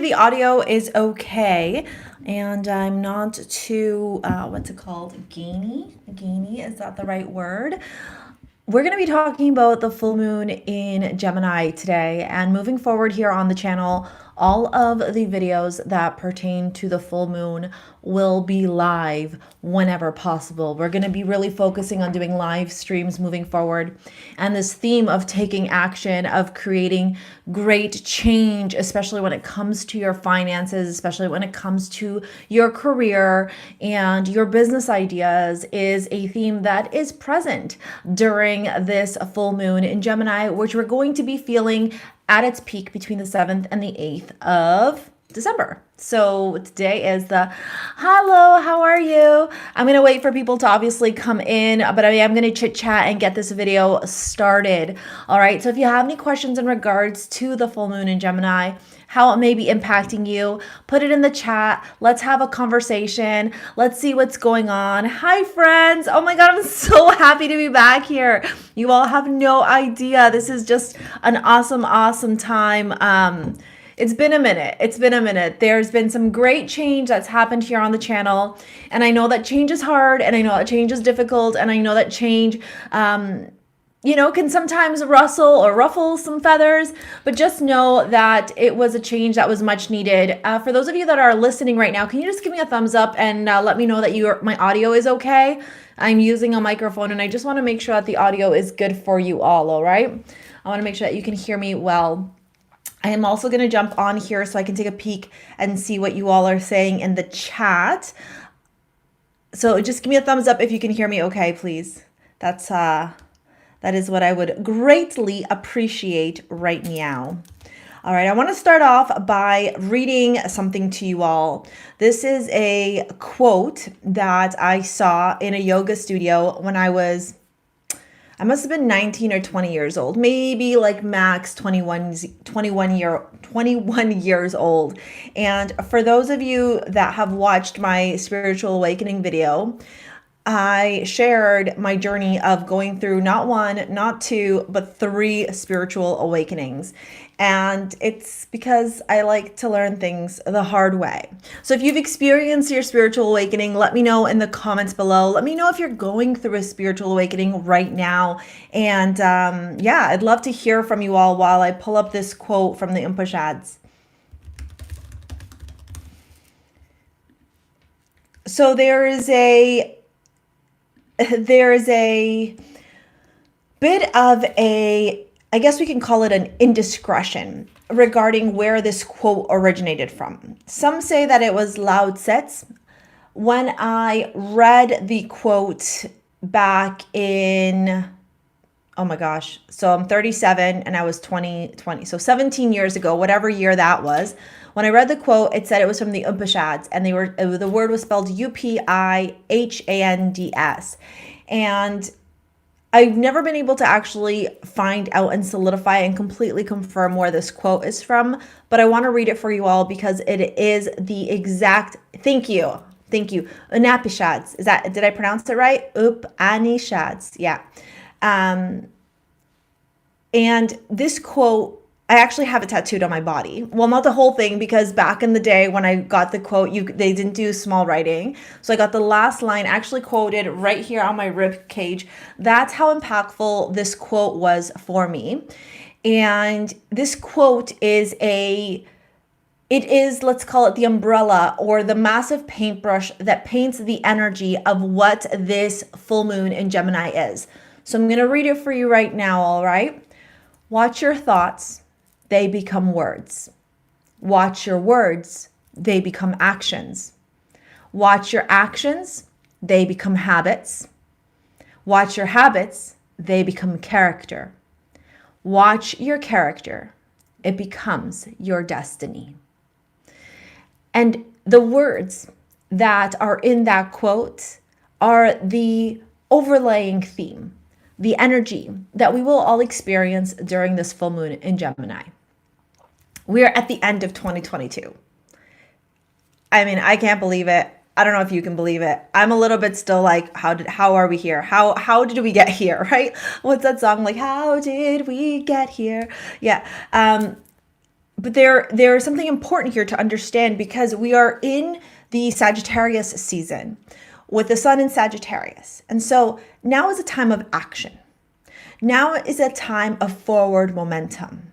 the audio is okay and I'm not too, what's it called? Gainy? Gainy, is that the right word? We're going to be talking about the full moon in Gemini today, and moving forward here on the channel, all of the videos that pertain to the full moon will be live whenever possible. We're going to be really focusing on doing live streams moving forward, and this theme of taking action, of creating great change, especially when it comes to your finances, especially when it comes to your career and your business ideas, is a theme that is present during this full moon in Gemini, which we're going to be feeling at its peak between the 7th and the 8th of December. So today is the hello, how are you? I'm going to wait for people to obviously come in, but I am going to chit chat and get this video started. All right. So if you have any questions in regards to the full moon in Gemini, how it may be impacting you, put it in the chat. Let's have a conversation. Let's see what's going on. Hi, friends. Oh my God, I'm so happy to be back here. You all have no idea. This is just an awesome, awesome time. It's been a minute. It's been a minute. There's been some great change that's happened here on the channel. And I know that change is hard, and I know that change is difficult, and I know that change, can sometimes rustle or ruffle some feathers, but just know that it was a change that was much needed. For those of you that are listening right now, can you just give me a thumbs up and let me know that my audio is okay? I'm using a microphone, and I just want to make sure that the audio is good for you all right? I want to make sure that you can hear me well. I am also going to jump on here so I can take a peek and see what you all are saying in the chat. So just give me a thumbs up if you can hear me okay, please. That is what I would greatly appreciate right now. All right, I want to start off by reading something to you all. This is a quote that I saw in a yoga studio when I must have been 19 or 20 years old, maybe like max 21 years old. And for those of you that have watched my spiritual awakening video, I shared my journey of going through not one, not two, but 3 spiritual awakenings. And it's because I like to learn things the hard way. So if you've experienced your spiritual awakening, let me know in the comments below. Let me know if you're going through a spiritual awakening right now. And I'd love to hear from you all while I pull up this quote from the Upanishads. So there is a bit of I guess we can call it an indiscretion regarding where this quote originated from. Some say that it was Lao Tse's. When I read the quote back in, oh my gosh, so I'm 37 and I was 20, so 17 years ago, whatever year that was. When I read the quote, it said it was from the Upanishads, and the word was spelled Upihands. And I've never been able to actually find out and solidify and completely confirm where this quote is from, but I want to read it for you all because it is the exact, thank you, Upanishads. Did I pronounce it right? Upanishads, yeah. And this quote, I actually have it tattooed on my body. Well, not the whole thing, because back in the day when I got the quote, they didn't do small writing. So I got the last line actually quoted right here on my rib cage. That's how impactful this quote was for me. And this quote is let's call it the umbrella or the massive paintbrush that paints the energy of what this full moon in Gemini is. So I'm going to read it for you right now, all right? Watch your thoughts. They become words. Watch your words, they become actions. Watch your actions, they become habits. Watch your habits, they become character. Watch your character, it becomes your destiny. And the words that are in that quote are the overlaying theme, the energy that we will all experience during this full moon in Gemini. We are at the end of 2022. I mean, I can't believe it. I don't know if you can believe it. I'm a little bit still like, how are we here? How did we get here, right? What's that song like? How did we get here? Yeah. But there is something important here to understand, because we are in the Sagittarius season with the sun in Sagittarius. And so now is a time of action. Now is a time of forward momentum.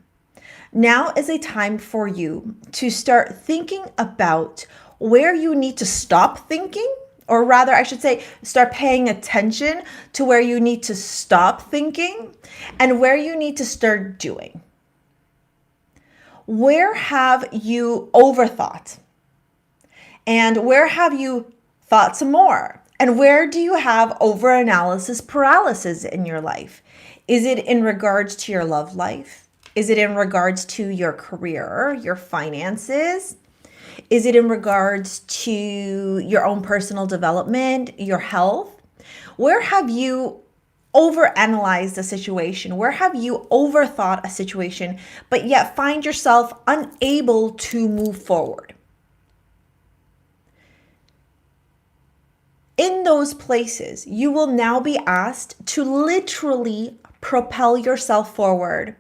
Now is a time for you to start thinking about where you need to stop thinking, or rather, I should say, start paying attention to where you need to stop thinking and where you need to start doing. Where have you overthought? And where have you thought some more? And where do you have overanalysis paralysis in your life? Is it in regards to your love life? Is it in regards to your career, your finances? Is it in regards to your own personal development, your health? Where have you overanalyzed a situation? Where have you overthought a situation, but yet find yourself unable to move forward? In those places, you will now be asked to literally propel yourself forward,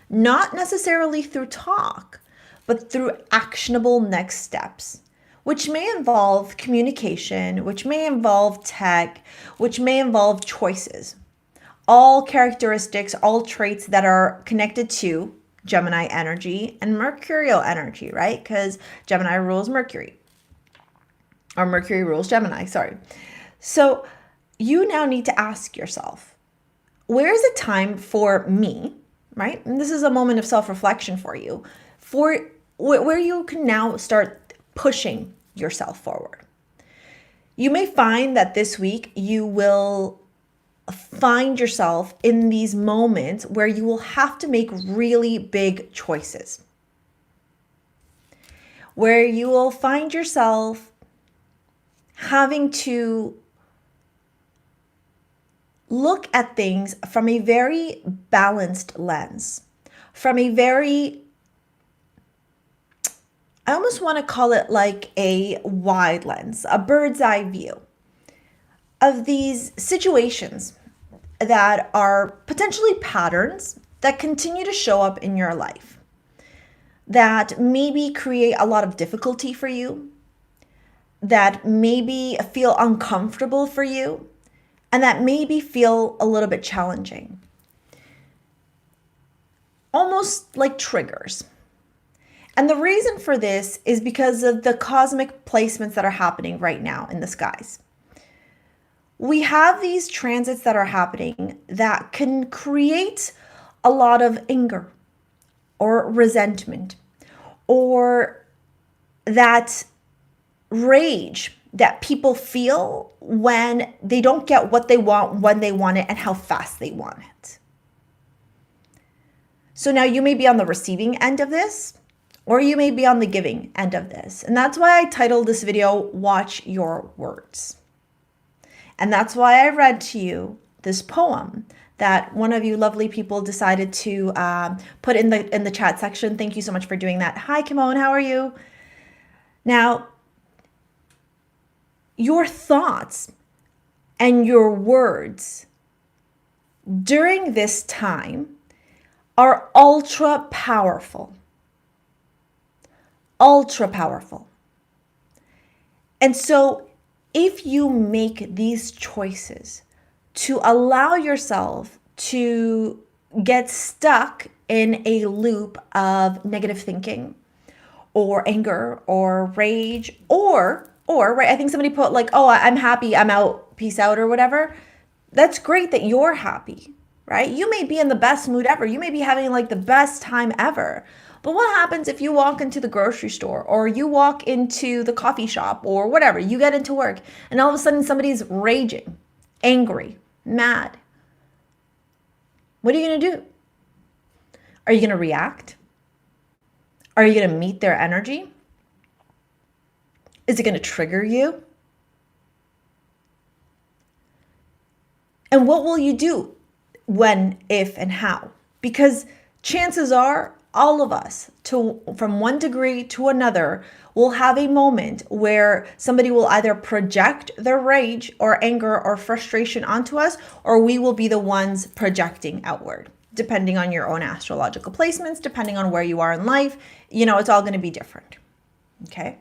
not necessarily through talk, but through actionable next steps, which may involve communication, which may involve tech, which may involve choices. All characteristics, all traits that are connected to Gemini energy and Mercurial energy, right? Because Gemini rules Mercury, or Mercury rules Gemini, sorry. So you now need to ask yourself, where is it time for me, right? And this is a moment of self-reflection for you, for where you can now start pushing yourself forward. You may find that this week you will find yourself in these moments where you will have to make really big choices, where you will find yourself having to look at things from a very balanced lens, from a very, I almost want to call it like a wide lens, a bird's eye view of these situations that are potentially patterns that continue to show up in your life, that maybe create a lot of difficulty for you, that maybe feel uncomfortable for you, and that maybe feel a little bit challenging. Almost like triggers. And the reason for this is because of the cosmic placements that are happening right now in the skies. We have these transits that are happening that can create a lot of anger or resentment, or that rage that people feel when they don't get what they want, when they want it, and how fast they want it. So now you may be on the receiving end of this, or you may be on the giving end of this. And that's why I titled this video, Watch Your Words. And that's why I read to you this poem that one of you lovely people decided to put in the chat section. Thank you so much for doing that. Hi, Kimon, how are you? Now, your thoughts and your words during this time are ultra powerful. Ultra powerful. And so if you make these choices to allow yourself to get stuck in a loop of negative thinking or anger or rage or right, I think somebody put like, oh, I'm happy, I'm out, peace out, or whatever. That's great that you're happy, right? You may be in the best mood ever. You may be having like the best time ever. But what happens if you walk into the grocery store, or you walk into the coffee shop, or whatever, you get into work, and all of a sudden somebody's raging, angry, mad? What are you going to do? Are you going to react? Are you going to meet their energy? Is it going to trigger you? And what will you do? When, if, and how? Because chances are all of us, from one degree to another, will have a moment where somebody will either project their rage or anger or frustration onto us, or we will be the ones projecting outward. depending on your own astrological placements, depending on where you are in life. It's all going to be different. Okay.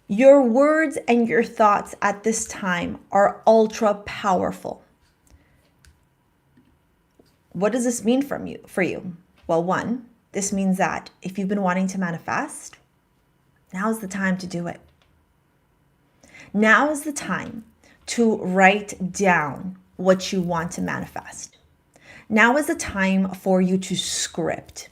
Your words and your thoughts at this time are ultra powerful. What does this mean for you? Well, one, this means that if you've been wanting to manifest, now's the time to do it. Now is the time to write down what you want to manifest. Now is the time for you to script.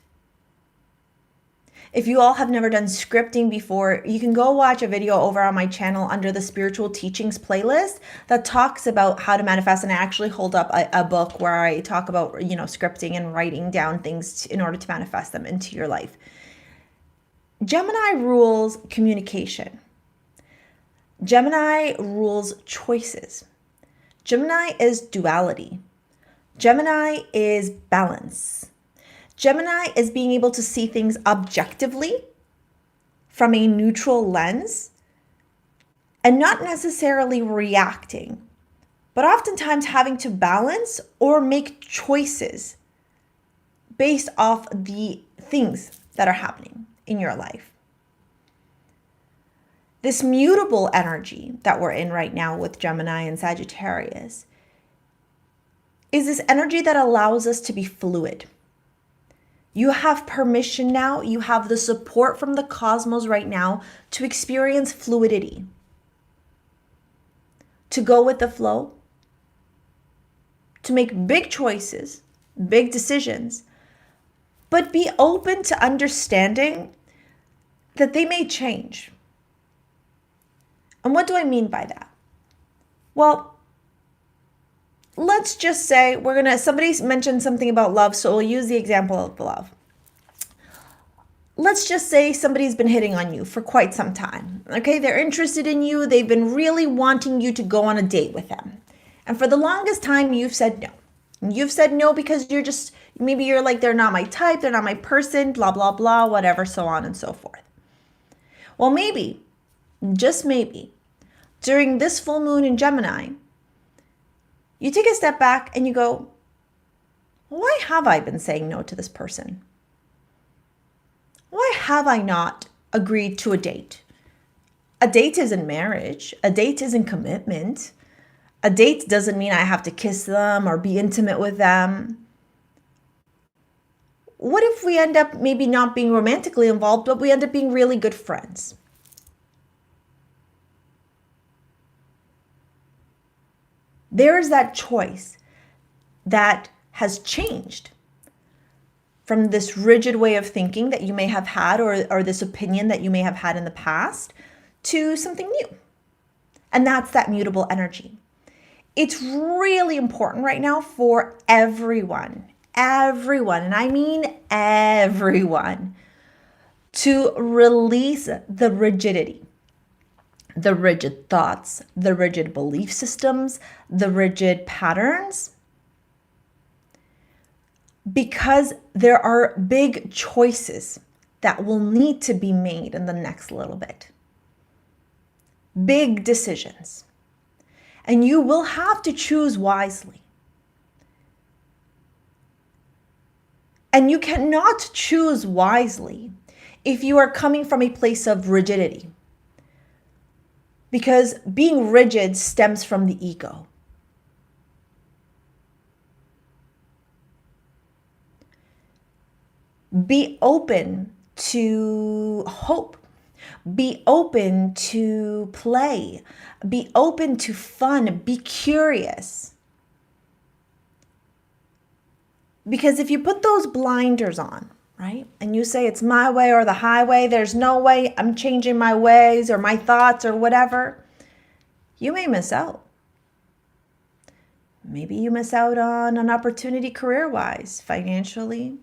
If you all have never done scripting before, you can go watch a video over on my channel under the Spiritual Teachings playlist that talks about how to manifest. And I actually hold up a book where I talk about, scripting and writing down things in order to manifest them into your life. Gemini rules communication. Gemini rules choices. Gemini is duality. Gemini is balance. Gemini is being able to see things objectively from a neutral lens and not necessarily reacting, but oftentimes having to balance or make choices based off the things that are happening in your life. This mutable energy that we're in right now with Gemini and Sagittarius is this energy that allows us to be fluid. You have permission now, you have the support from the cosmos right now to experience fluidity, to go with the flow, to make big choices, big decisions, but be open to understanding that they may change. And what do I mean by that? Well, let's just say somebody mentioned something about love, so we'll use the example of love. Let's just say somebody's been hitting on you for quite some time. Okay, they're interested in you. They've been really wanting you to go on a date with them. And for the longest time, you've said no. And you've said no because maybe you're like, they're not my type, they're not my person, blah, blah, blah, whatever, so on and so forth. Well, maybe, just maybe, during this full moon in Gemini, you take a step back and you go, why have I been saying no to this person? Why have I not agreed to a date? A date isn't marriage. A date isn't commitment. A date doesn't mean I have to kiss them or be intimate with them. What if we end up maybe not being romantically involved, but we end up being really good friends? There's that choice that has changed from this rigid way of thinking that you may have had or this opinion that you may have had in the past to something new. And that's that mutable energy. It's really important right now for everyone, and I mean everyone, to release the rigidity. The rigid thoughts, the rigid belief systems, the rigid patterns, because there are big choices that will need to be made in the next little bit. Big decisions. And you will have to choose wisely. And you cannot choose wisely if you are coming from a place of rigidity. Because being rigid stems from the ego. Be open to hope. Be open to play. Be open to fun. Be curious. Because if you put those blinders on, right? And you say it's my way or the highway, there's no way I'm changing my ways or my thoughts or whatever, you may miss out. Maybe you miss out on an opportunity career-wise, financially.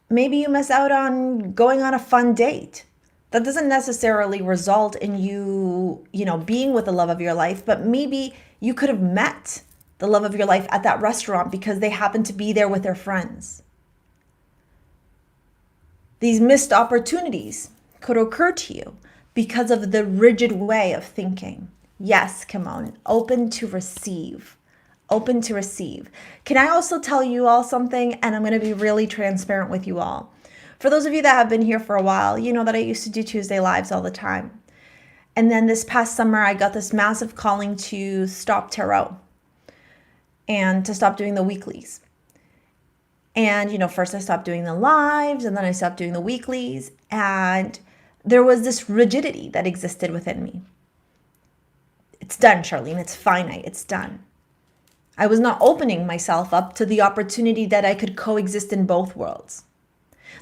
Maybe you miss out on going on a fun date. That doesn't necessarily result in you, being with the love of your life, but maybe you could have met the love of your life at that restaurant because they happen to be there with their friends. These missed opportunities could occur to you because of the rigid way of thinking. Yes, come on, open to receive, open to receive. Can I also tell you all something? And I'm going to be really transparent with you all. For those of you that have been here for a while, you know that I used to do Tuesday lives all the time. And then this past summer, I got this massive calling to stop tarot and to stop doing the weeklies. And, first I stopped doing the lives, and then I stopped doing the weeklies. And there was this rigidity that existed within me. It's done, Charlene. It's finite. It's done. I was not opening myself up to the opportunity that I could coexist in both worlds.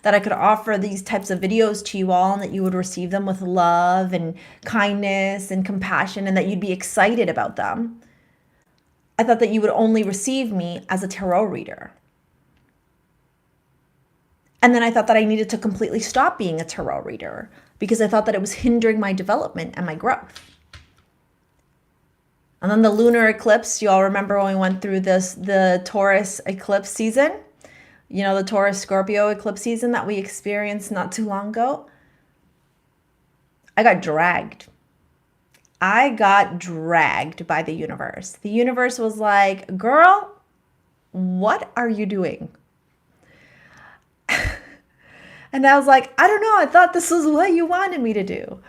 That I could offer these types of videos to you all, and that you would receive them with love and kindness and compassion, and that you'd be excited about them. I thought that you would only receive me as a tarot reader. And then I thought that I needed to completely stop being a tarot reader because I thought that it was hindering my development and my growth. And then the lunar eclipse, you all remember when we went through the Taurus eclipse season? The Taurus Scorpio eclipse season that we experienced not too long ago? I got dragged. I got dragged by the universe. The universe was like, girl, what are you doing? And I was like, I don't know. I thought this was what you wanted me to do.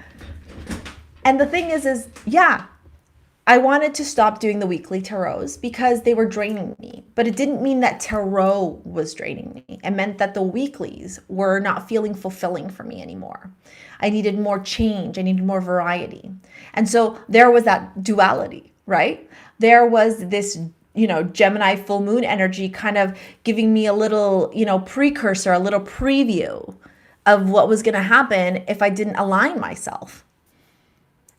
And the thing is yeah, I wanted to stop doing the weekly tarots because they were draining me. But it didn't mean that tarot was draining me. It meant that the weeklies were not feeling fulfilling for me anymore. I needed more change. I needed more variety. And so there was that duality, right? There was this Gemini full moon energy kind of giving me a little, precursor, a little preview of what was going to happen if I didn't align myself.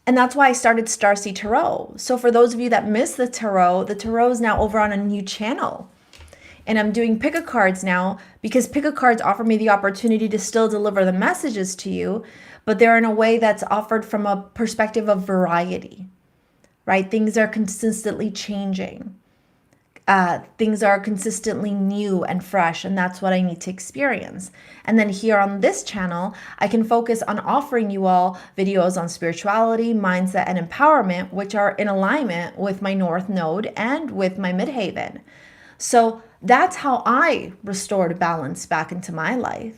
And that's why I started STARSEA Tarot. So for those of you that missed the tarot is now over on a new channel. And I'm doing pick-a-cards now because pick-a-cards offer me the opportunity to still deliver the messages to you, but they're in a way that's offered from a perspective of variety, right? Things are consistently changing. Things are consistently new and fresh, and that's what I need to experience. And then here on this channel, I can focus on offering you all videos on spirituality, mindset, and empowerment, which are in alignment with my North Node and with my Midhaven. So that's how I restored balance back into my life,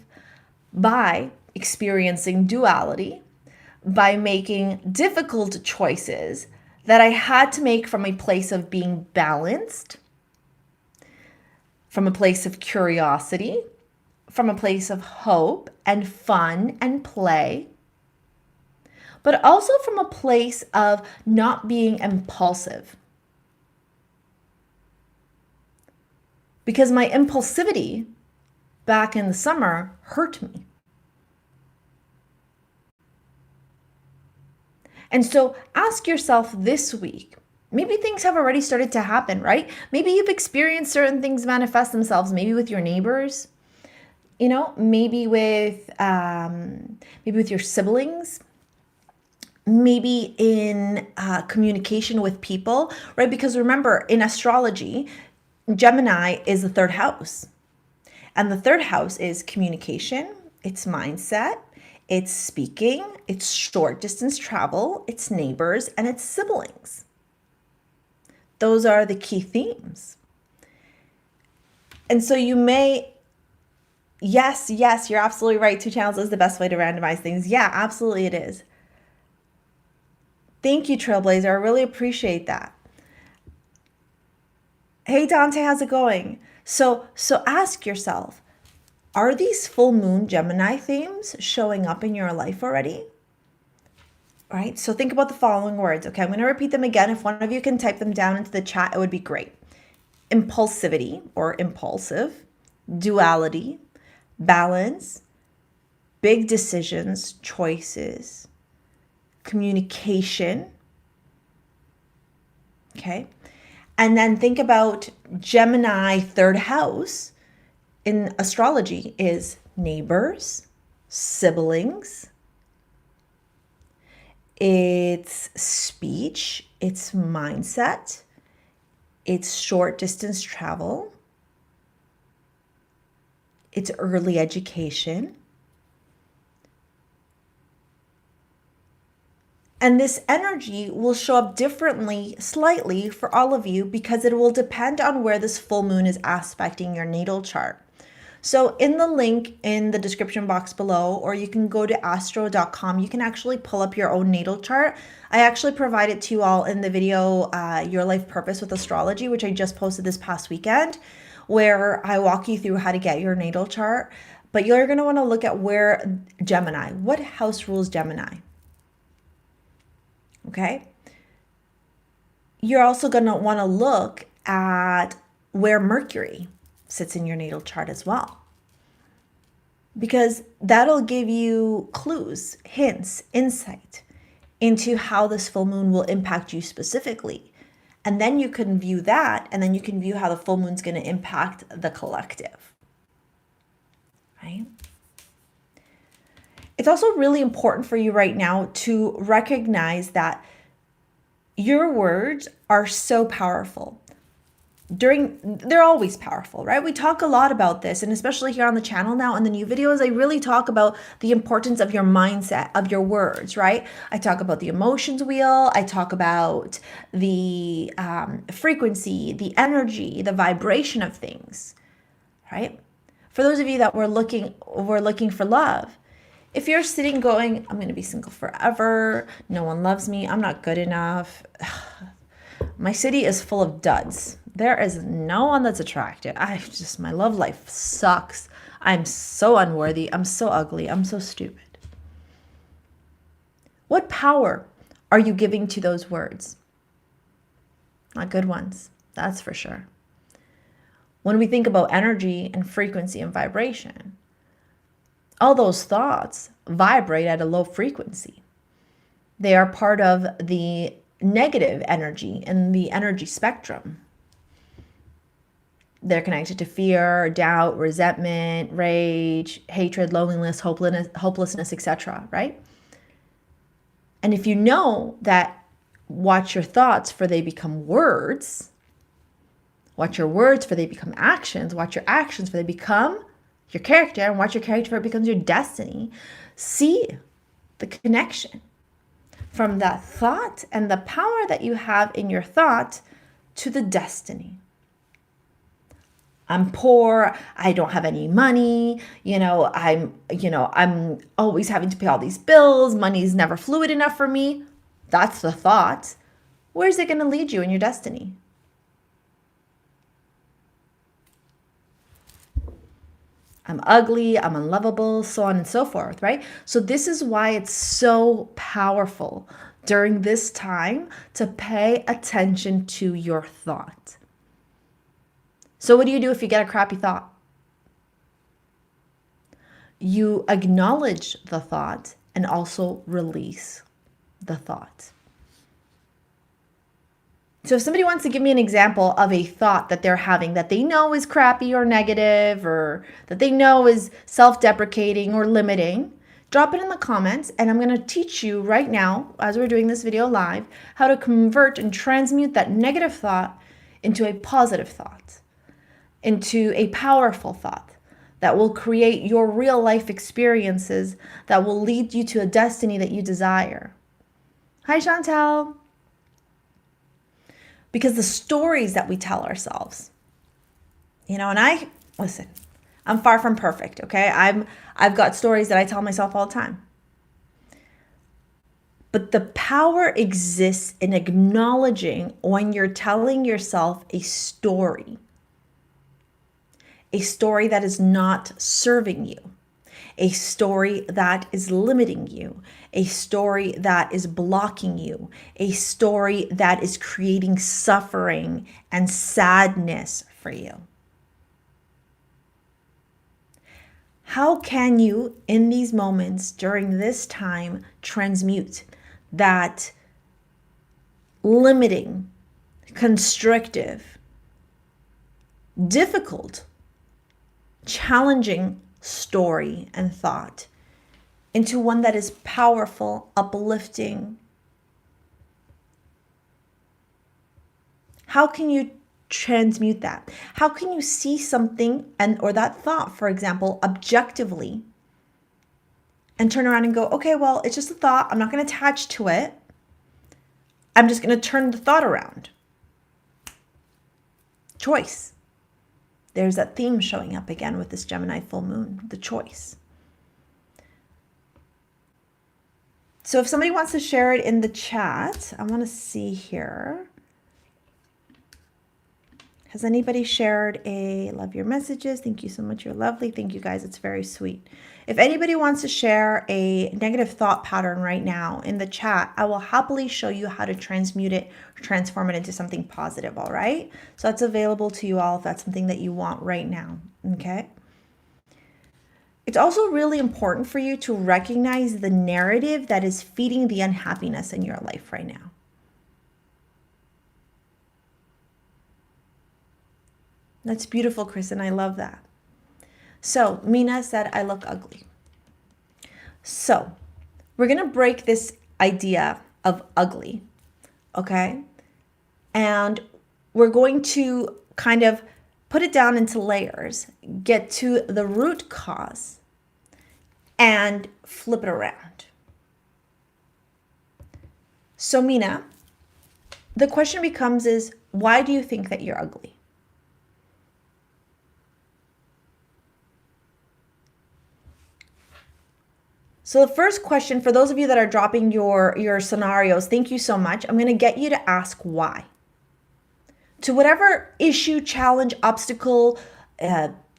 by experiencing duality, by making difficult choices that I had to make from a place of being balanced, from a place of curiosity, from a place of hope and fun and play, but also from a place of not being impulsive. Because my impulsivity back in the summer hurt me. And so ask yourself this week, maybe things have already started to happen, right? Maybe you've experienced certain things manifest themselves, maybe with your neighbors, maybe with your siblings, maybe in communication with people, right? Because remember, in astrology, Gemini is the third house. And the third house is communication, it's mindset, it's speaking, it's short distance travel, it's neighbors, and it's siblings. Those are the key themes. And so you may, yes, you're absolutely right. 2 channels is the best way to randomize things. Yeah, absolutely it is. Thank you, Trailblazer. I really appreciate that. Hey, Dante, how's it going? So ask yourself, are these full moon Gemini themes showing up in your life already? Right? So think about the following words. Okay, I'm going to repeat them again. If one of you can type them down into the chat, it would be great. Impulsivity or impulsive, duality, balance, big decisions, choices, communication. Okay. And then think about Gemini third house in astrology is neighbors, siblings, it's speech, it's mindset, it's short distance travel, it's early education, And this energy will show up differently, slightly for all of you, because it will depend on where this full moon is aspecting your natal chart. So in the link in the description box below, or you can go to astro.com, you can actually pull up your own natal chart. I actually provided to you all in the video, Your Life Purpose with Astrology, which I just posted this past weekend, where I walk you through how to get your natal chart. But you're going to want to look at where Gemini, what house rules Gemini? Okay. You're also going to want to look at where Mercury sits in your natal chart as well, because that'll give you clues, hints, insight into how this full moon will impact you specifically. And then you can view that, and then you can view how the full moon's going to impact the collective, right? It's also really important for you right now to recognize that your words are so powerful. They're always powerful, right? We talk a lot about this, and especially here on the channel now in the new videos, I really talk about the importance of your mindset, of your words, right? I talk about the emotions wheel. I talk about the frequency, the energy, the vibration of things, right? For those of you that were looking for love, if you're sitting going, I'm going to be single forever, no one loves me, I'm not good enough, my city is full of duds. There is no one that's attractive. My love life sucks. I'm so unworthy. I'm so ugly. I'm so stupid. What power are you giving to those words? Not good ones, that's for sure. When we think about energy and frequency and vibration, all those thoughts vibrate at a low frequency. They are part of the negative energy in the energy spectrum. They're connected to fear, doubt, resentment, rage, hatred, loneliness, hopelessness, etc., right? And if you know that, watch your thoughts for they become words, watch your words for they become actions, watch your actions for they become your character, and watch your character for it becomes your destiny. See the connection from that thought and the power that you have in your thought to the destiny. I'm poor, I don't have any money, I'm always having to pay all these bills, money's never fluid enough for me. That's the thought. Where's it going to lead you in your destiny? I'm ugly, I'm unlovable, so on and so forth, right? So this is why it's so powerful during this time to pay attention to your thought. So what do you do if you get a crappy thought? You acknowledge the thought and also release the thought. So if somebody wants to give me an example of a thought that they're having that they know is crappy or negative, or that they know is self-deprecating or limiting, drop it in the comments, and I'm going to teach you right now, as we're doing this video live, how to convert and transmute that negative thought into a positive thought, into a powerful thought that will create your real life experiences that will lead you to a destiny that you desire. Hi, Chantel. Because the stories that we tell ourselves, and listen, I'm far from perfect, okay? I've got stories that I tell myself all the time. But the power exists in acknowledging when you're telling yourself a story that is not serving you, a story that is limiting you, a story that is blocking you, a story that is creating suffering and sadness for you. How can you, in these moments during this time, transmute that limiting, constrictive, difficult, challenging story and thought into one that is powerful, uplifting? How can you transmute that? How can you see something or that thought, for example, objectively, and turn around and go, okay, well, it's just a thought. I'm not going to attach to it. I'm just going to turn the thought around. Choice. There's that theme showing up again with this Gemini full moon, the choice. So if somebody wants to share it in the chat, I want to see here. Has anybody shared a love your messages? Thank you so much. You're lovely. Thank you guys. It's very sweet. If anybody wants to share a negative thought pattern right now in the chat, I will happily show you how to transmute it, transform it into something positive. All right. So that's available to you all if that's something that you want right now. Okay. It's also really important for you to recognize the narrative that is feeding the unhappiness in your life right now. That's beautiful, Kristen. I love that. So Mina said, I look ugly. So we're going to break this idea of ugly, okay? And we're going to kind of put it down into layers, get to the root cause, and flip it around. So Mina, the question becomes is, why do you think that you're ugly? So the first question, for those of you that are dropping your scenarios, thank you so much. I'm going to get you to ask why. To whatever issue, challenge, obstacle,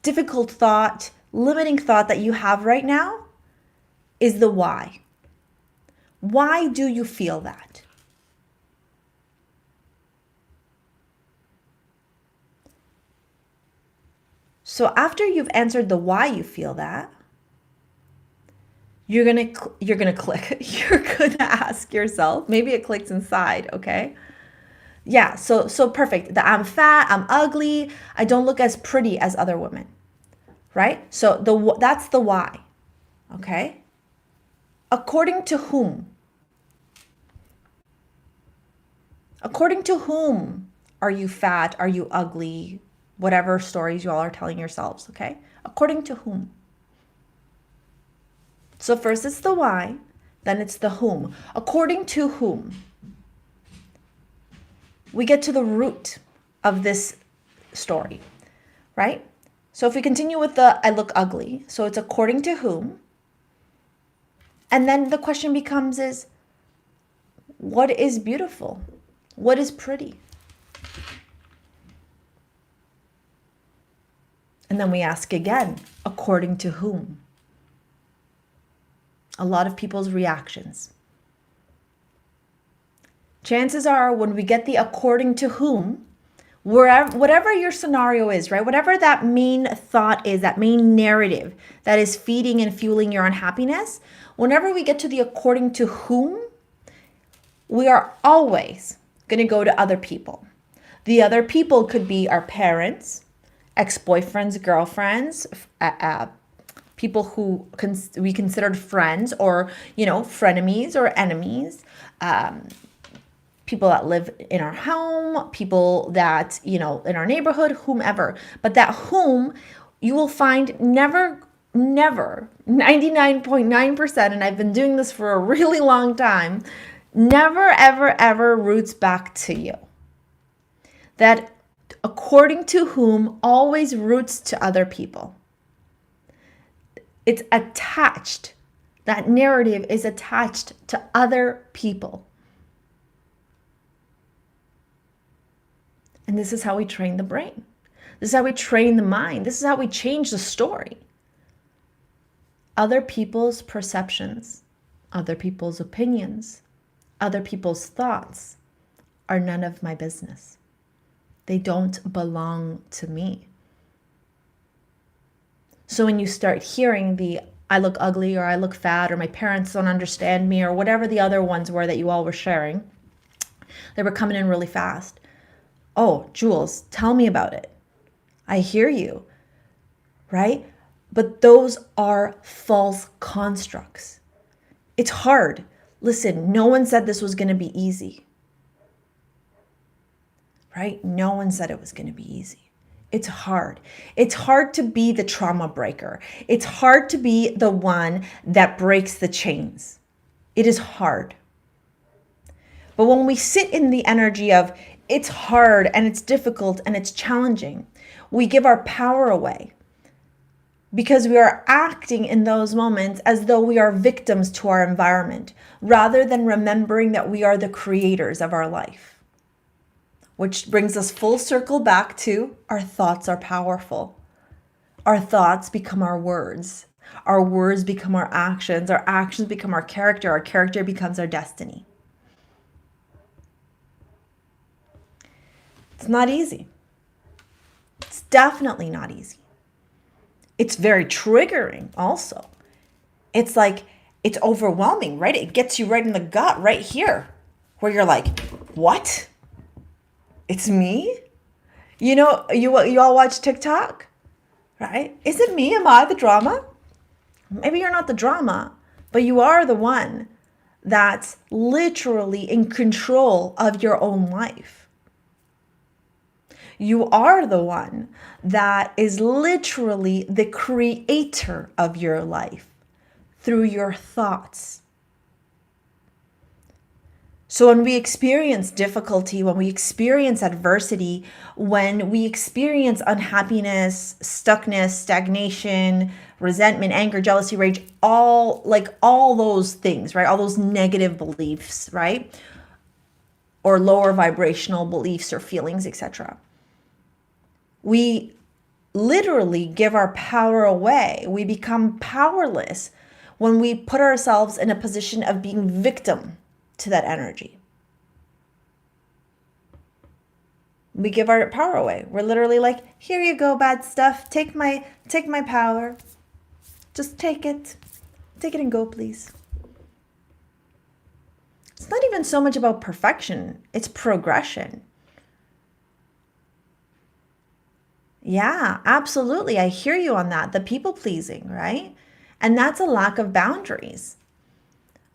difficult thought, limiting thought that you have right now is the why. Why do you feel that? So after you've answered the why you feel that, you're gonna click. You're gonna ask yourself. Maybe it clicks inside. Okay. Yeah. So perfect. That I'm fat. I'm ugly. I don't look as pretty as other women. Right. So that's the why. Okay. According to whom? According to whom are you fat? Are you ugly? Whatever stories you all are telling yourselves. Okay. According to whom? So first it's the why, then it's the whom. According to whom? We get to the root of this story, right? So if we continue with the I look ugly, so it's according to whom? And then the question becomes is, what is beautiful? What is pretty? And then we ask again, according to whom? A lot of people's reactions. Chances are when we get the according to whom, whatever your scenario is, right? Whatever that main thought is, that main narrative that is feeding and fueling your unhappiness, whenever we get to the according to whom, we are always going to go to other people. The other people could be our parents, ex-boyfriends, girlfriends, people who we considered friends, or, frenemies or enemies, people that live in our home, people that, in our neighborhood, whomever. But that whom you will find never, 99.9%, and I've been doing this for a really long time, never, ever roots back to you. That according to whom always roots to other people. It's attached. That narrative is attached to other people. And this is how we train the brain. This is how we train the mind. This is how we change the story. Other people's perceptions, other people's opinions, other people's thoughts are none of my business. They don't belong to me. So when you start hearing the I look ugly, or I look fat, or my parents don't understand me, or whatever the other ones were that you all were sharing, they were coming in really fast. Oh, Jules, tell me about it. I hear you, right? But those are false constructs. It's hard. Listen, no one said this was going to be easy, right? No one said it was going to be easy. It's hard. It's hard to be the trauma breaker. It's hard to be the one that breaks the chains. It is hard. But when we sit in the energy of it's hard and it's difficult and it's challenging, we give our power away because we are acting in those moments as though we are victims to our environment rather than remembering that we are the creators of our life. Which brings us full circle back to our thoughts are powerful. Our thoughts become our words. Our words become our actions become our character becomes our destiny. It's not easy. It's definitely not easy. It's very triggering also. It's like, it's overwhelming, right? It gets you right in the gut, right here, where you're like, what? It's me? You know, you all watch TikTok, right? Is it me? Am I the drama? Maybe you're not the drama, but you are the one that's literally in control of your own life. You are the one that is literally the creator of your life through your thoughts. So when we experience difficulty, when we experience adversity, when we experience unhappiness, stuckness, stagnation, resentment, anger, jealousy, rage, all those things, right? All those negative beliefs, right? Or lower vibrational beliefs or feelings, etc. We literally give our power away. We become powerless when we put ourselves in a position of being victim to that energy. We give our power away. We're literally like, here you go, bad stuff. Take my power. Just take it. Take it and go, please. It's not even so much about perfection. It's progression. Yeah, absolutely. I hear you on that. The people pleasing, right? And that's a lack of boundaries.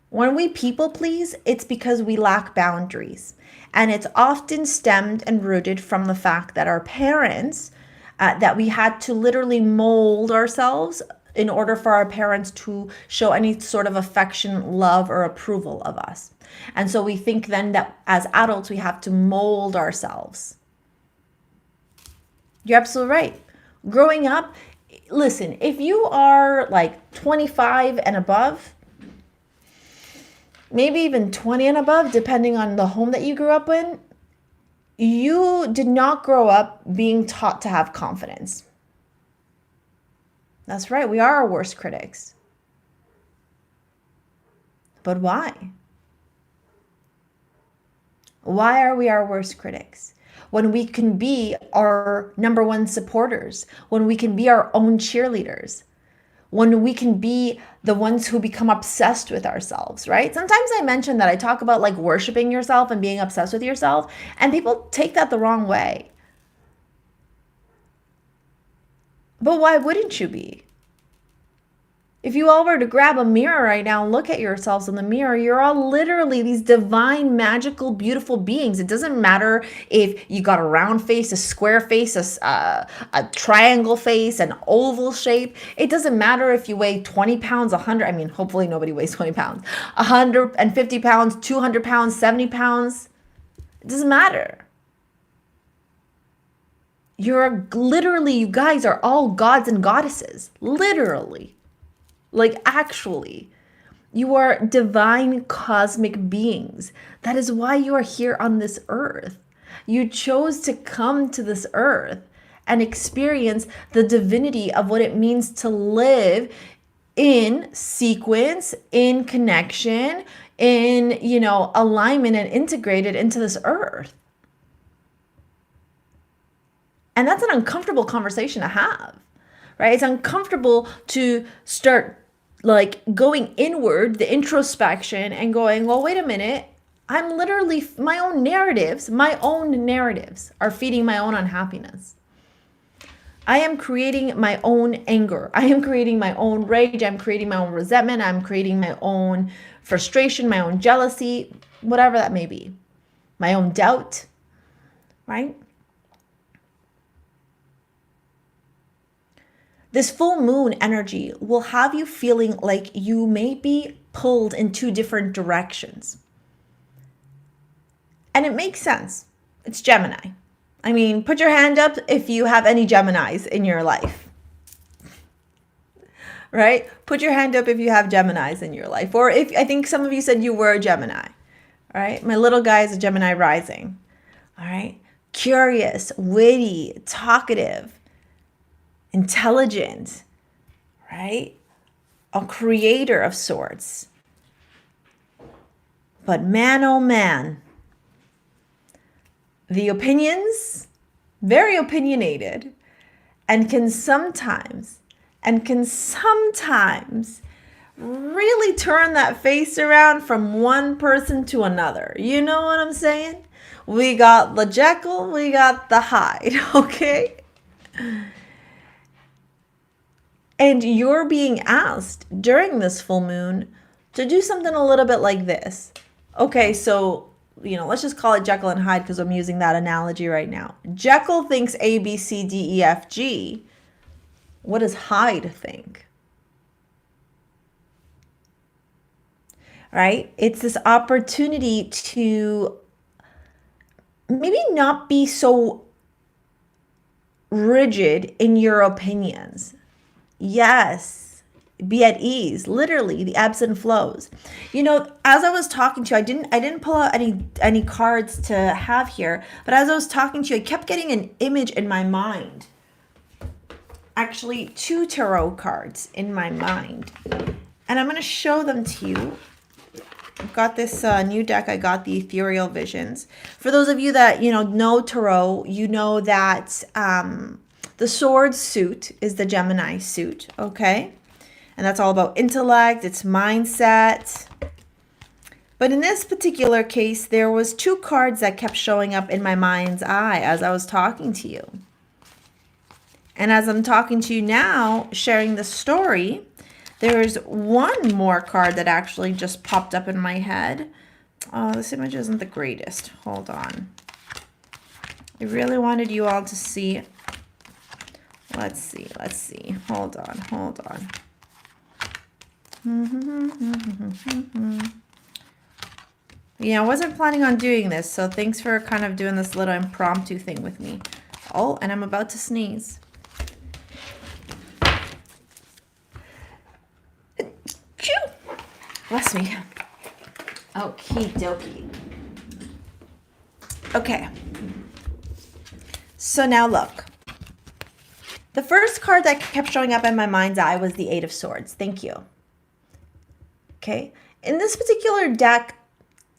When we people please, it's because we lack boundaries. And it's often stemmed and rooted from the fact that our parents, that we had to literally mold ourselves in order for our parents to show any sort of affection, love, or approval of us. And so we think then that as adults, we have to mold ourselves. You're absolutely right. Growing up, listen, if you are like 25 and above, maybe even 20 and above, depending on the home that you grew up in, you did not grow up being taught to have confidence. That's right. We are our worst critics. But why? Why are we our worst critics? When we can be our number one supporters, when we can be our own cheerleaders, when we can be the ones who become obsessed with ourselves, right? Sometimes I mention that I talk about like worshiping yourself and being obsessed with yourself, and people take that the wrong way. But why wouldn't you be? If you all were to grab a mirror right now and look at yourselves in the mirror, you're all literally these divine, magical, beautiful beings. It doesn't matter if you got a round face, a square face, a triangle face, an oval shape. It doesn't matter if you weigh 20 pounds, 100. I mean, hopefully nobody weighs 20 pounds, 150 pounds, 200 pounds, 70 pounds. It doesn't matter. You're literally, you guys are all gods and goddesses, literally. Like actually, you are divine cosmic beings. That is why you are here on this earth. You chose to come to this earth and experience the divinity of what it means to live in sequence, in connection, in, alignment and integrated into this earth. And that's an uncomfortable conversation to have, right? It's uncomfortable to start like going inward, the introspection, and going, well, wait a minute. I'm literally, my own narratives are feeding my own unhappiness. I am creating my own anger. I am creating my own rage. I'm creating my own resentment. I'm creating my own frustration, my own jealousy, whatever that may be. My own doubt, right? This full moon energy will have you feeling like you may be pulled in two different directions. And it makes sense. It's Gemini. I mean, put your hand up if you have any Geminis in your life. Right? Put your hand up if you have Geminis in your life. Or if, I think some of you said you were a Gemini. All right? My little guy is a Gemini rising. All right? Curious, witty, talkative, intelligent, right? A creator of sorts. But man, oh man, the opinions, very opinionated, and can sometimes really turn that face around from one person to another. You know what I'm saying? We got the Jekyll, we got the Hyde, okay? And you're being asked during this full moon to do something a little bit like this. Okay, so, let's just call it Jekyll and Hyde because I'm using that analogy right now. Jekyll thinks A, B, C, D, E, F, G. What does Hyde think? Right? It's this opportunity to maybe not be so rigid in your opinions. Yes, be at ease. Literally, the ebbs and flows. As I was talking to you, I didn't pull out any cards to have here, but as I was talking to you, I kept getting an image in my mind. Actually, 2 tarot cards in my mind, and I'm going to show them to you. I've got this new deck. I got the Ethereal Visions. For those of you that, know tarot, you know that the Sword suit is the Gemini suit, okay? And that's all about intellect, it's mindset. But in this particular case, there was 2 cards that kept showing up in my mind's eye as I was talking to you. And as I'm talking to you now, sharing the story, there's one more card that actually just popped up in my head. Oh, this image isn't the greatest. Hold on. I really wanted you all to see. Let's see. Hold on. Yeah, I wasn't planning on doing this, so thanks for kind of doing this little impromptu thing with me. Oh, and I'm about to sneeze. Bless me. Okie dokie. Okay. So now look. The first card that kept showing up in my mind's eye was the 8 of Swords. Thank you. Okay. In this particular deck,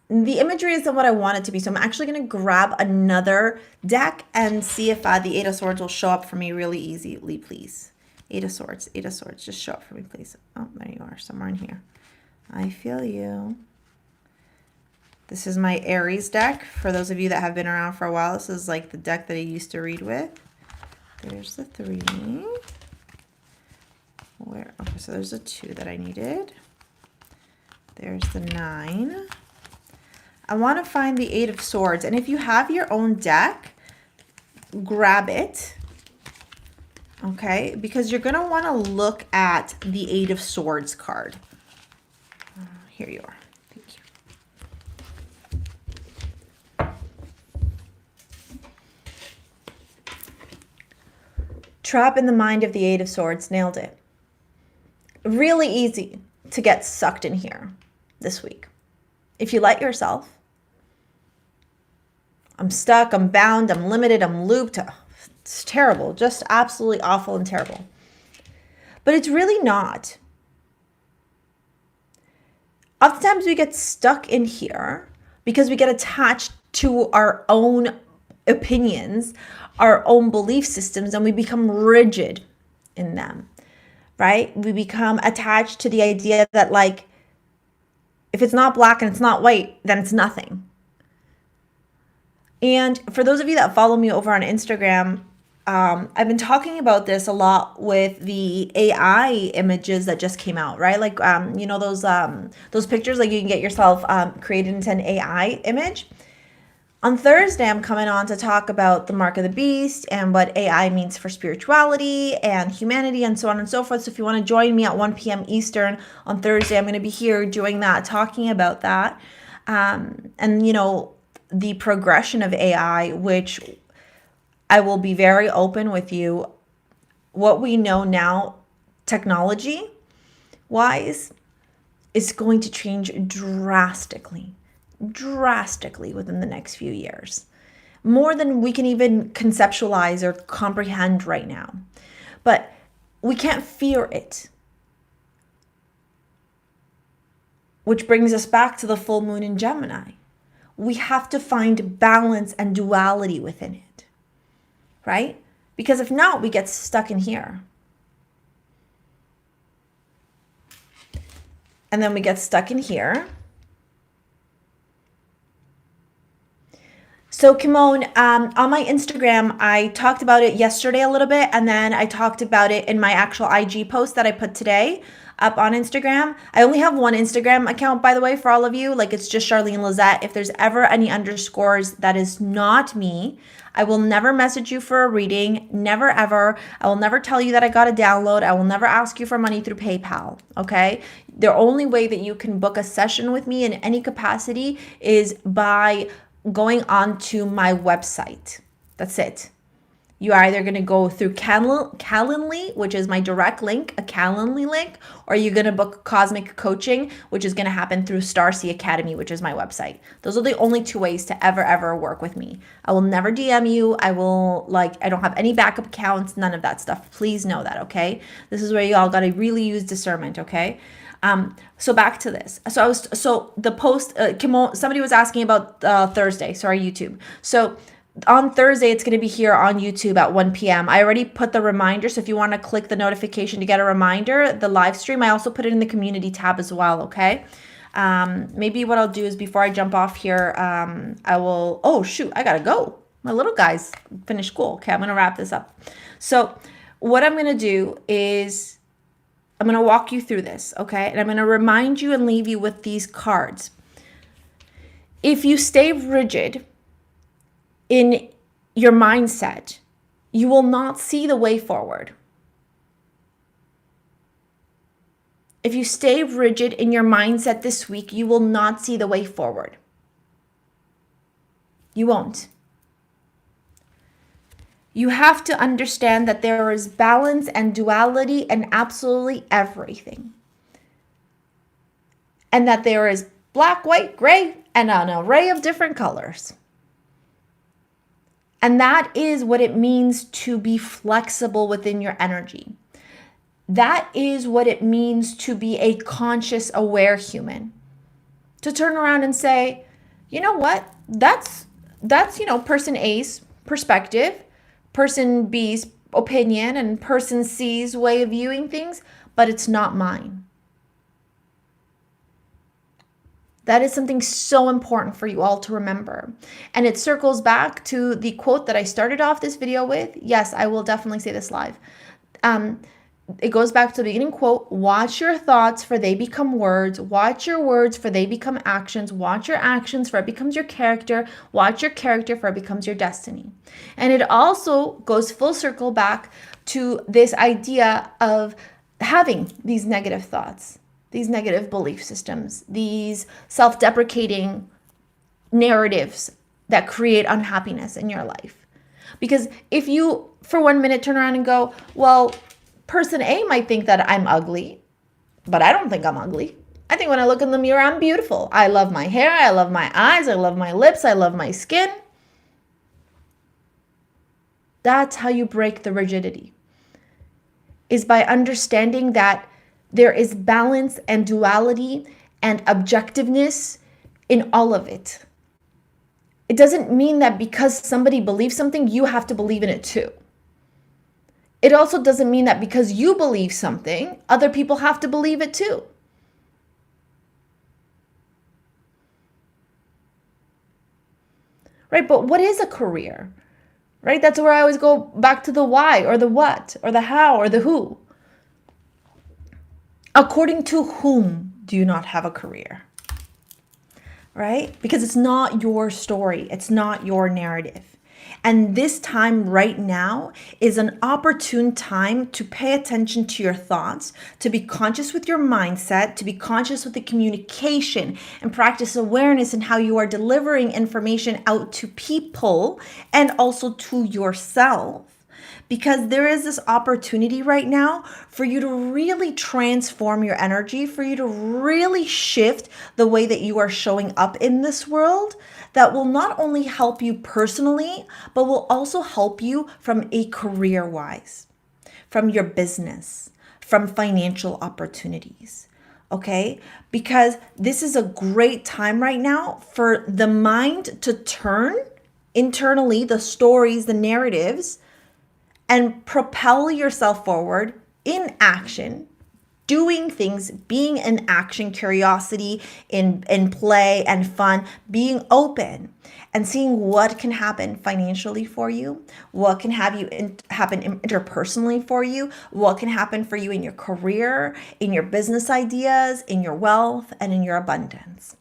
the imagery isn't what I want it to be. So I'm actually going to grab another deck and see if the 8 of Swords will show up for me really easily, please. 8 of Swords. Just show up for me, please. Oh, there you are, somewhere in here. I feel you. This is my Aries deck. For those of you that have been around for a while, this is like the deck that I used to read with. There's the 3. Okay, so there's the 2 that I needed. There's the 9. I want to find the 8 of Swords. And if you have your own deck, grab it. Okay, because you're going to want to look at the 8 of Swords card. Here you are. Thank you. Trap in the mind of the 8 of Swords. Nailed it. Really easy to get sucked in here this week. If you let yourself. I'm stuck, I'm bound, I'm limited, I'm looped. It's terrible. Just absolutely awful and terrible. But it's really not. Oftentimes we get stuck in here because we get attached to our own opinions, our own belief systems, and we become rigid in them, right? We become attached to the idea that, like, if it's not black and it's not white, then it's nothing. And for those of you that follow me over on Instagram, I've been talking about this a lot with the AI images that just came out, right? Like, those pictures, like you can get yourself created into an AI image. On Thursday, I'm coming on to talk about the mark of the beast and what AI means for spirituality and humanity and so on and so forth. So if you want to join me at 1 p.m. Eastern on Thursday, I'm going to be here doing that, talking about that. the progression of AI, which I will be very open with you, what we know now, technology wise, is going to change drastically within the next few years. More than we can even conceptualize or comprehend right now. But we can't fear it. Which brings us back to the full moon in Gemini. We have to find balance and duality within it, right? Because if not, we get stuck in here. And then we get stuck in here. So Kimon, on my Instagram, I talked about it yesterday a little bit, and then I talked about it in my actual IG post that I put today up on Instagram. I only have one Instagram account, by the way, for all of you. Like, it's just Charlene Lizette. If there's ever any underscores, that is not me. I will never message you for a reading, never ever. I will never tell you that I got a download. I will never ask you for money through PayPal, okay? The only way that you can book a session with me in any capacity is by going on to my website. That's it. You're either going to go through Calendly, which is my direct link, a Calendly link, or you're going to book Cosmic Coaching, which is going to happen through STARSEA Academy, which is my website. Those are the only two ways to ever work with me. I will never DM you. I don't have any backup accounts, none of that stuff. Please know that, okay? This is where you all got to really use discernment, okay? So back to this. So the post, somebody was asking about Thursday, YouTube. So on Thursday, it's going to be here on YouTube at 1 p.m. I already put the reminder. So if you want to click the notification to get a reminder, the live stream, I also put it in the community tab as well. Okay. Maybe what I'll do is before I jump off here, I will, oh shoot, I got to go. My little guys finished school. Okay. I'm going to wrap this up. So what I'm going to do is I'm going to walk you through this, okay? And I'm going to remind you and leave you with these cards. If you stay rigid in your mindset, you will not see the way forward. If you stay rigid in your mindset this week, you will not see the way forward. You won't. You have to understand that there is balance and duality in absolutely everything. And that there is black, white, gray, and an array of different colors. And that is what it means to be flexible within your energy. That is what it means to be a conscious, aware human. To turn around and say, you know what? That's person A's perspective, person B's opinion, and person C's way of viewing things, but it's not mine. That is something so important for you all to remember. And it circles back to the quote that I started off this video with. Yes, I will definitely say this live. It goes back to the beginning quote, watch your thoughts for they become words, watch your words for they become actions, watch your actions for it becomes your character, watch your character for it becomes your destiny. And it also goes full circle back to this idea of having these negative thoughts, these negative belief systems, these self-deprecating narratives that create unhappiness in your life. Because if you, for 1 minute, turn around and go, well, person A might think that I'm ugly, but I don't think I'm ugly. I think when I look in the mirror, I'm beautiful. I love my hair. I love my eyes. I love my lips. I love my skin. That's how you break the rigidity, is by understanding that there is balance and duality and objectiveness in all of it. It doesn't mean that because somebody believes something, you have to believe in it too. It also doesn't mean that because you believe something, other people have to believe it too. Right? But what is a career? Right? That's where I always go back to the why or the what or the how or the who. According to whom do you not have a career? Right? Because it's not your story. It's not your narrative. And this time right now is an opportune time to pay attention to your thoughts, to be conscious with your mindset, to be conscious with the communication and practice awareness in how you are delivering information out to people and also to yourself. Because there is this opportunity right now for you to really transform your energy, for you to really shift the way that you are showing up in this world, that will not only help you personally, but will also help you from a career-wise, from your business, from financial opportunities. Okay? Because this is a great time right now for the mind to turn internally, the stories, the narratives, and propel yourself forward in action, doing things, being in action, curiosity, in play and fun, being open and seeing what can happen financially for you, what can happen interpersonally for you, what can happen for you in your career, in your business ideas, in your wealth, and in your abundance.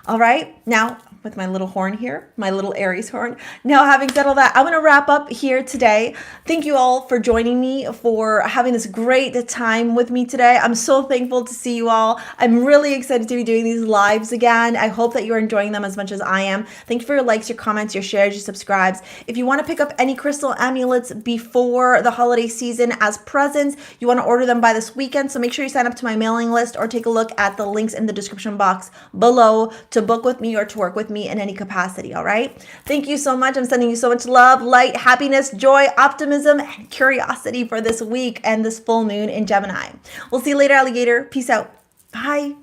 All right, now with my little horn here, my little Aries horn. Now, having said all that, I'm going to wrap up here today. Thank you all for joining me, for having this great time with me today. I'm so thankful to see you all. I'm really excited to be doing these lives again. I hope that you're enjoying them as much as I am. Thank you for your likes, your comments, your shares, your subscribes. If you want to pick up any crystal amulets before the holiday season as presents, you want to order them by this weekend. So make sure you sign up to my mailing list or take a look at the links in the description box below to book with me or to work with me in any capacity. All right. Thank you so much. I'm sending you so much love, light, happiness, joy, optimism, and curiosity for this week and this full moon in Gemini. We'll see you later, alligator. Peace out. Bye.